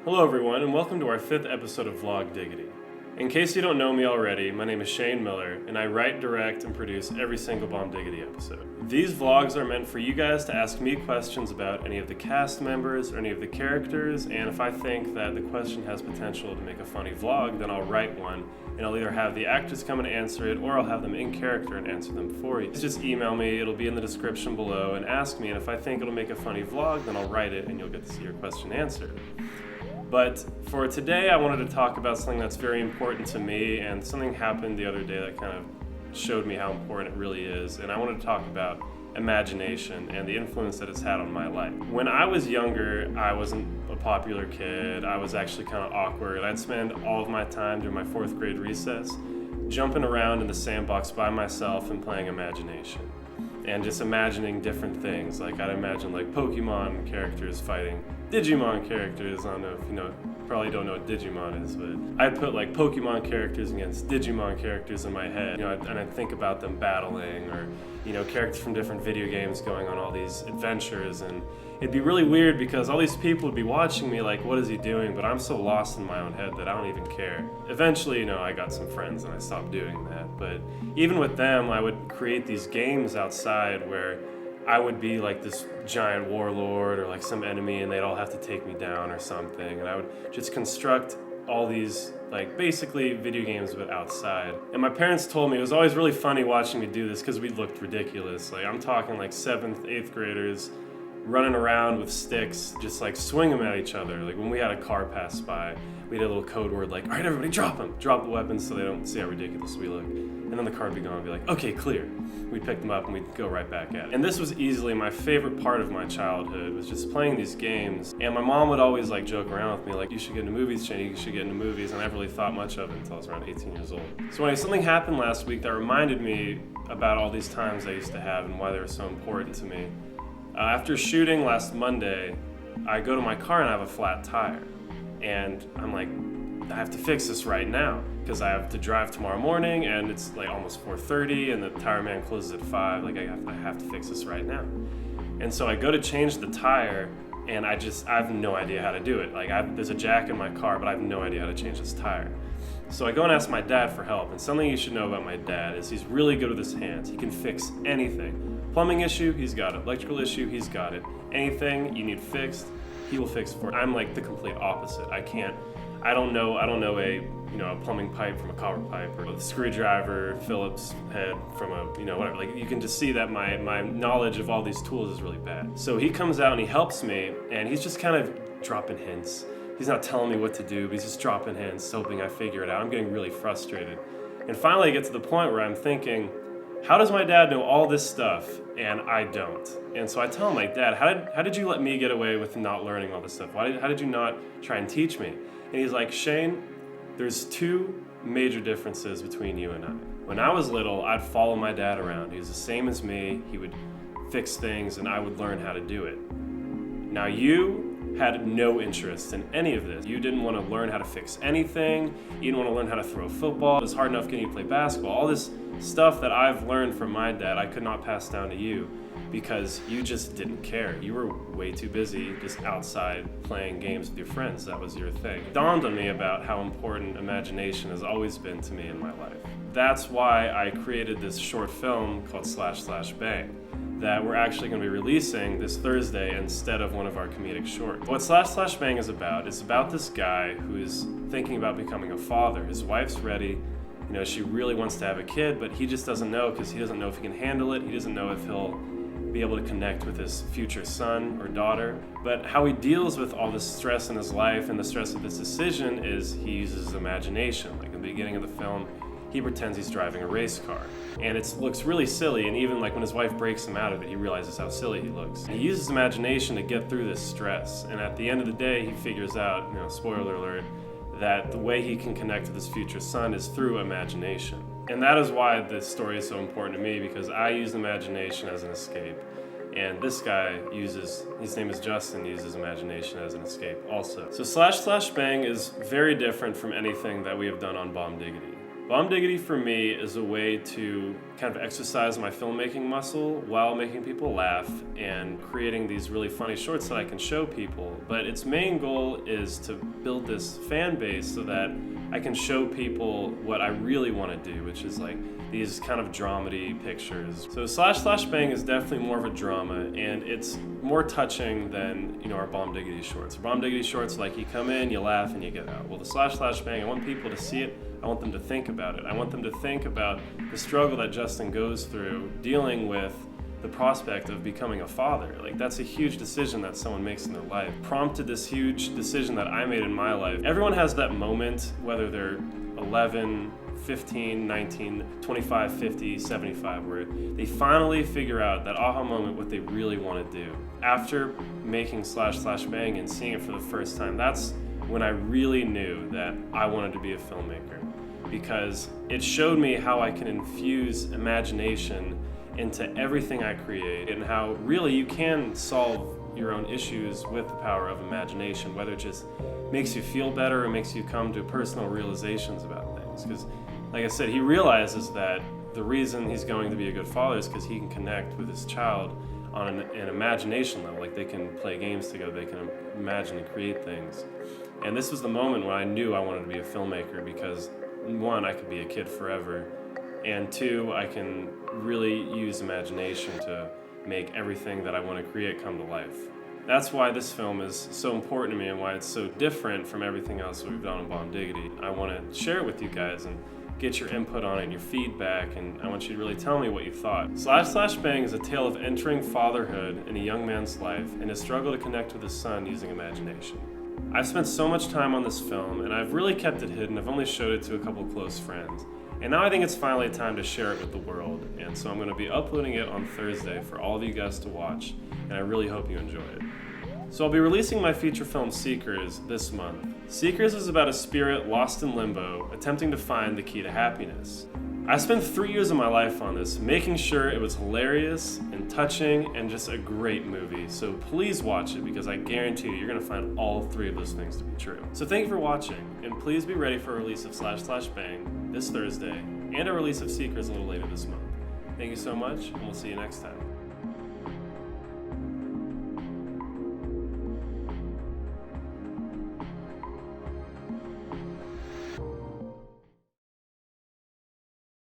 Hello everyone, and welcome to our 5th episode of Vlog Diggity. In case you don't know me already, my name is Shane Miller, and I write, direct, and produce every single Bomb Diggity episode. These vlogs are meant for you guys to ask me questions about any of the cast members or any of the characters, and if I think that the question has potential to make a funny vlog, then I'll write one, and I'll either have the actors come and answer it, or I'll have them in character and answer them for you. Just email me, it'll be in the description below, and ask me, and if I think it'll make a funny vlog, then I'll write it, and you'll get to see your question answered. But for today, I wanted to talk about something that's very important to me, and something happened the other day that kind of showed me how important it really is. And I wanted to talk about imagination and the influence that it's had on my life. When I was younger, I wasn't a popular kid. I was actually kind of awkward. I'd spend all of my time during my 4th grade recess jumping around in the sandbox by myself and playing imagination. And just imagining different things. Like I'd imagine like Pokemon characters fighting Digimon characters. I don't know if you know, probably don't know what Digimon is, but I'd put like Pokemon characters against Digimon characters in my head, and I'd think about them battling, or characters from different video games going on all these adventures, and it'd be really weird because all these people would be watching me like, what is he doing? But I'm so lost in my own head that I don't even care. Eventually, I got some friends and I stopped doing that, but even with them, I would create these games outside where I would be like this giant warlord or like some enemy, and they'd all have to take me down or something, and I would just construct all these like basically video games but outside. And my parents told me it was always really funny watching me do this because we looked ridiculous. Like I'm talking like 7th, 8th graders running around with sticks, just like swinging them at each other. Like when we had a car pass by, we had a little code word like, all right, everybody drop them. Drop the weapons so they don't see how ridiculous we look. And then the car would be gone and be like, okay, clear. We'd pick them up and we'd go right back at it. And this was easily my favorite part of my childhood, was just playing these games. And my mom would always like joke around with me like, you should get into movies, Shane, you should get into movies. And I never really thought much of it until I was around 18 years old. So anyway, something happened last week that reminded me about all these times I used to have and why they were so important to me. After shooting last Monday, I go to my car and I have a flat tire. And I'm like, I have to fix this right now because I have to drive tomorrow morning and it's like almost 4:30 and the tire man closes at 5. Like I have to fix this right now. And so I go to change the tire and I have no idea how to do it. Like there's a jack in my car, but I have no idea how to change this tire. So I go and ask my dad for help, and something you should know about my dad is he's really good with his hands. He can fix anything. Plumbing issue, he's got it. Electrical issue, he's got it. Anything you need fixed, he will fix it for you. I'm like the complete opposite. I don't know a plumbing pipe from a copper pipe, or a screwdriver, Phillips head from a whatever. Like you can just see that my knowledge of all these tools is really bad. So he comes out and he helps me, and he's just kind of dropping hints. He's not telling me what to do, but he's just dropping hints, hoping I figure it out. I'm getting really frustrated. And finally I get to the point where I'm thinking, how does my dad know all this stuff and I don't? And so I tell him, like, Dad, how did you let me get away with not learning all this stuff? How did you not try and teach me? And he's like, Shane, there's 2 major differences between you and I. When I was little, I'd follow my dad around. He was the same as me. He would fix things and I would learn how to do it. Now you had no interest in any of this. You didn't want to learn how to fix anything. You didn't want to learn how to throw a football. It was hard enough getting you to play basketball. All this stuff that I've learned from my dad, I could not pass down to you because you just didn't care. You were way too busy just outside playing games with your friends. That was your thing. It dawned on me about how important imagination has always been to me in my life. That's why I created this short film called / Bang that we're actually going to be releasing this Thursday instead of one of our comedic shorts. What / Bang is about this guy who is thinking about becoming a father. His wife's ready. She really wants to have a kid, but he just doesn't know because he doesn't know if he can handle it. He doesn't know if he'll be able to connect with his future son or daughter. But how he deals with all this stress in his life and the stress of this decision is he uses his imagination. Like in the beginning of the film, he pretends he's driving a race car. And it looks really silly, and even like when his wife breaks him out of it, he realizes how silly he looks. And he uses imagination to get through this stress, and at the end of the day, he figures out, spoiler alert, that the way he can connect with his future son is through imagination. And that is why this story is so important to me, because I use imagination as an escape. And this guy his name is Justin, uses imagination as an escape also. So / Bang is very different from anything that we have done on Bomb Diggity. Bomb Diggity for me is a way to kind of exercise my filmmaking muscle while making people laugh and creating these really funny shorts that I can show people. But its main goal is to build this fan base so that I can show people what I really want to do, which is like these kind of dramedy pictures. So Slash Slash Bang is definitely more of a drama, and it's more touching than, our Bomb Diggity shorts. Bomb Diggity shorts, like you come in, you laugh, and you get out. Well, the Slash Slash Bang, I want people to see it. I want them to think about it. I want them to think about the struggle that Justin goes through dealing with the prospect of becoming a father. Like, that's a huge decision that someone makes in their life. Prompted this huge decision that I made in my life. Everyone has that moment, whether they're 11, 15, 19, 25, 50, 75, where they finally figure out that aha moment, what they really want to do. After making Slash Slash Bang and seeing it for the first time, that's when I really knew that I wanted to be a filmmaker, because it showed me how I can infuse imagination into everything I create, and how really you can solve your own issues with the power of imagination, whether it just makes you feel better or makes you come to personal realizations about things. Because, like I said, he realizes that the reason he's going to be a good father is because he can connect with his child on an imagination level. Like, they can play games together, they can imagine and create things. And this was the moment when I knew I wanted to be a filmmaker, because one, I could be a kid forever, and two, I can really use imagination to make everything that I want to create come to life. That's why this film is so important to me and why it's so different from everything else we've done on Bomb Diggity. I want to share it with you guys and get your input on it and your feedback, and I want you to really tell me what you thought. Slash Slash Bang is a tale of entering fatherhood in a young man's life and his struggle to connect with his son using imagination. I've spent so much time on this film, and I've really kept it hidden. I've only showed it to a couple close friends. And now I think it's finally time to share it with the world. And so I'm going to be uploading it on Thursday for all of you guys to watch, and I really hope you enjoy it. So I'll be releasing my feature film Seekers this month. Seekers is about a spirit lost in limbo, attempting to find the key to happiness. I spent 3 years of my life on this, making sure it was hilarious and touching and just a great movie. So please watch it, because I guarantee you're going to find all three of those things to be true. So thank you for watching, and please be ready for a release of Slash Slash Bang this Thursday, and a release of Seekers a little later this month. Thank you so much, and we'll see you next time.